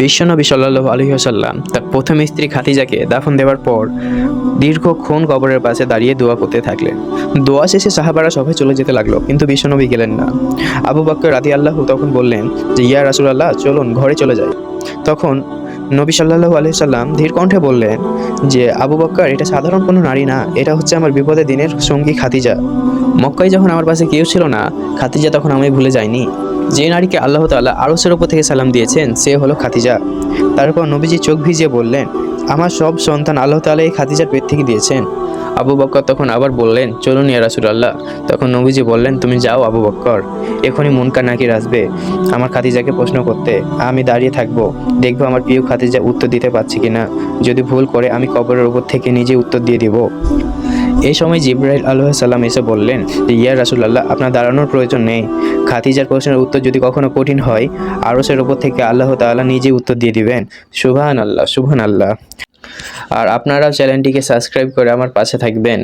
বিশ্বনবী সাল্লাল্লাহু আলাইহি ওয়াসাল্লাম তার প্রথম স্ত্রী খাদিজাকে দাফন দেওয়ার পর দীর্ঘক্ষণ কবরের পাশে দাঁড়িয়ে দোয়া করতে থাকলেন। দোয়া শেষে সাহাবারা সবাই চলে যেতে লাগলো, কিন্তু বিশ্বনবী গেলেন না। আবু বকর রাদিয়াল্লাহু তখন বললেন যে, ইয়া রাসূলুল্লাহ, চলুন ঘরে চলে যাই। তখন নবী সাল্লাল্লাহু আলাইহি সাল্লাম ধীর কণ্ঠে বললেন যে, আবু বকর, এটা সাধারণ কোনো নারী না, এটা হচ্ছে আমার বিপদের দিনের সঙ্গী খাদিজা। মক্কায় যখন আমার পাশে কেউ ছিল না, খাদিজা তখন আমি ভুলে যাইনি। যে নারীকে আল্লাহ তাআলা আরশের উপর থেকে সালাম দিয়েছেন, সে হলো খাদিজা। তারপর নবীজি চোখ ভিজিয়ে বললেন, আমার সব সন্তান আল্লাহ তাআলা এই খাদিজার পেট থেকে দিয়েছেন। আবু বকর তখন আবার বললেন, চলুন ইয়া রাসূলুল্লাহ। তখন নবীজি বললেন, তুমি যাও আবু বকর, এখনই মুনকার নাকির আসবে আমার খাদিজাকে প্রশ্ন করতে। আমি দাঁড়িয়ে থাকবো, দেখবো আমার প্রিয় খাদিজা উত্তর দিতে পারছে কিনা। যদি ভুল করে আমি কবরের উপর থেকে নিজে উত্তর দিয়ে দিব। এই সময় জিবরাইল আলাইহিস সালাম এসে বললেন যে, ইয়া রাসূলুল্লাহ, আপনার দাঁড়ানোর প্রয়োজন নেই। খাদিজার প্রশ্নের উত্তর যদি কখনো কঠিন হয়, আরশের উপর থেকে আল্লাহ তাআলা নিজেই উত্তর দিয়ে দিবেন। সুবহানাল্লাহ, সুবহানাল্লাহ। আর আপনারাও চ্যানেলটিকে সাবস্ক্রাইব করে আমার পাশে থাকবেন।